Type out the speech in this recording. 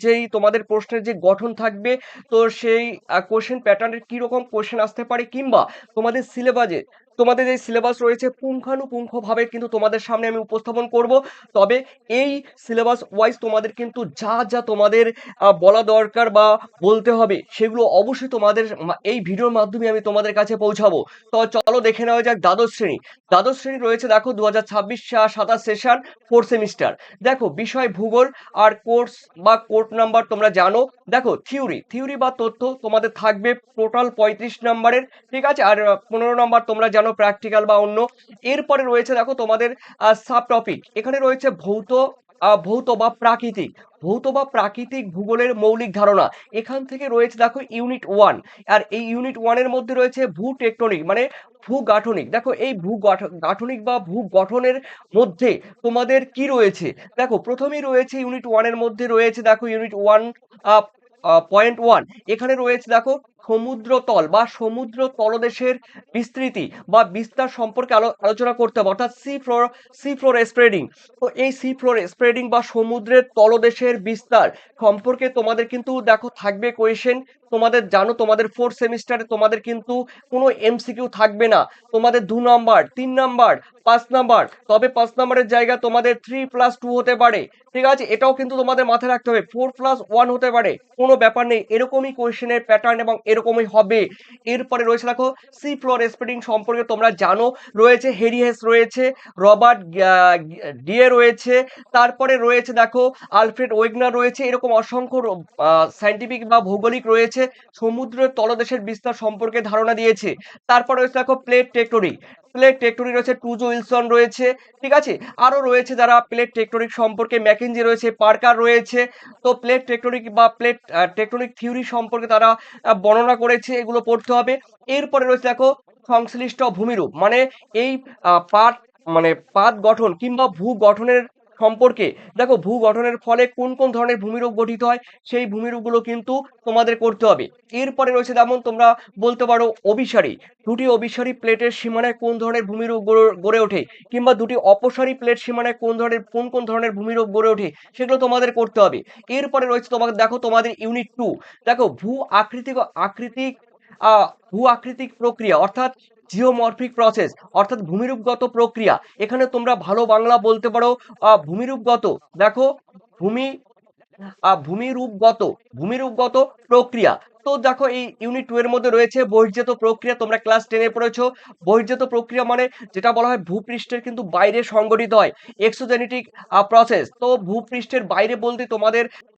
যেই তোমাদের প্রশ্নের যে গঠন থাকবে, তো সেই কোশ্চেন প্যাটার্নের কিরকম কোশ্চেন আসতে পারে, কিংবা তোমাদের সিলেবাসে তোমাদের যে সিলেবাস রয়েছে পুঙ্খানুপুঙ্খভাবে কিন্তু তোমাদের সামনে আমি উপস্থাপন করব। তবে এই সিলেবাস ওয়াইজ তোমাদের কিন্তু যা যা তোমাদের বলা দরকার বা বলতে হবে সেগুলো অবশ্যই তোমাদের এই ভিডিওর মাধ্যমে আমি তোমাদের কাছে পৌঁছাবো। তো চলো দেখে নেওয়া যাক দ্বাদশ শ্রেণী। দ্বাদশ শ্রেণী রয়েছে দেখো 2026-27 সেশন, 4 সেমিস্টার। দেখো বিষয় ভূগোল, আর কোর্স বা কোড নাম্বার তোমরা জানো। দেখো থিওরি বা তথ্য তোমাদের থাকবে টোটাল 35 নম্বরের, ঠিক আছে। আর 15 নম্বর তোমরা জানো প্র্যাকটিক্যাল বা অন্য। এরপরে রয়েছে দেখো তোমাদের সাব টপিক, এখানে রয়েছে ভৌত বা প্রাকৃতিক ভূগোলের মৌলিক ধারণা। এখান থেকে রয়েছে দেখো ইউনিট 1। আর এই ইউনিট 1 এর মধ্যে রয়েছে ভূ টেকটনিক মানে ভূগাঠনিক। দেখো এই গাঠনিক বা ভূ গঠনের মধ্যে তোমাদের কি রয়েছে, দেখো প্রথমেই রয়েছে ইউনিট 1 এর মধ্যে রয়েছে দেখো ইউনিট 1.1। এখানে রয়েছে দেখো সমুদ্রতল বা সমুদ্র তলদেশের বিস্তৃতি বা বিস্তার সম্পর্কে আলোচনা করতে হবে, অর্থাৎ সি ফ্লোর স্প্রেডিং। তো এই সি ফ্লোর স্প্রেডিং বা সমুদ্রের তলদেশের বিস্তার সম্পর্কে তোমাদের কিন্তু দেখো থাকবে কোয়েশ্চেন। তোমাদের জানো তোমাদের 4 সেমিস্টারে তোমাদের কিন্তু কোনো এমসিকিউ থাকবে না, তোমাদের 2 নম্বর, 3 নম্বর, 5 নম্বর। তবে 5 নম্বরের জায়গা তোমাদের 3+2 হতে পারে, ঠিক আছে। এটাও কিন্তু তোমাদের মাথায় রাখতে হবে, 4+1 হতে পারে, কোনো ব্যাপার নেই। এরকমই কোয়েশ্চেনের প্যাটার্ন এবং এরকমই হবে। এরপরে রয়েছে দেখো সি ফ্লোর স্প্রেডিং সম্পর্কে তোমরা জানো, রয়েছে হেরি হেস, রয়েছে রবার্ট ডিএ রয়েছে, তারপরে রয়েছে দেখো আলফ্রেড ওয়েগনার রয়েছে। এরকম অসংখ্য সায়েন্টিফিক বা ভৌগোলিক রয়েছে, সমুদ্রের তলদেশের বিস্তার সম্পর্কে ধারণা দিয়েছে। তারপর রয়েছে দেখো প্লেট টেকটনিক রয়েছে, টুজো উইলসন রয়েছে, ঠিক আছে। আরো রয়েছে যারা প্লেট টেকটনিক সম্পর্কে, ম্যাকেনজি রয়েছে, পার্কার রয়েছে। তো প্লেট টেকটনিক বা প্লেট টেকটনিক থিওরি সম্পর্কে তারা বর্ণনা করেছে, এগুলো পড়তে হবে। এরপরে রয়েছে দেখো সংশ্লিষ্ট ভূমিরূপ, মানে এই পাট মানে পাত গঠন কিংবা ভূ গঠনের সম্পর্কে। দেখো ভূ গঠনের ফলে কোন কোন ধরনের ভূমিরূপ গঠিত হয়, সেই ভূমিরূপগুলো কিন্তু তোমাদের করতে হবে। এরপরে রয়েছে যেমন তোমরা বলতে পারো অভিসারী, দুটি অভিসারী প্লেটের সীমানায় কোন ধরনের ভূমিরূপ গড়ে ওঠে, কিংবা দুটি অপসারী প্লেট সীমানায় কোন কোন ধরনের ভূমিরূপ গড়ে ওঠে, সেগুলো তোমাদের করতে হবে। এরপরে রয়েছে তোমাদের দেখো তোমাদের ইউনিট 2। দেখো ভূ আকৃতিক প্রক্রিয়া, অর্থাৎ জিওমরফিক প্রসেস, অর্থাৎ ভূমিরূপগত প্রক্রিয়া। এখানে তোমরা ভালো বাংলা বলতে পারো ভূমিরূপগত। দেখো ভূমি ভূমিরূপগত ভূমিরূপগত প্রক্রিয়া। তো দেখো এই ইউনিট 2 এর মধ্যে রয়েছে বহির্জাত প্রক্রিয়া, তোমরা ক্লাস 10-এ পড়েছো। বহির্জাত প্রক্রিয়া মানে যেটা বলা হয় ভূপৃষ্ঠের কিন্তু বাইরে সংগঠিত হয়, এক্সোজেনেটিক প্রসেস। তো ভূপৃষ্ঠের বাইরে বলতে তোমাদের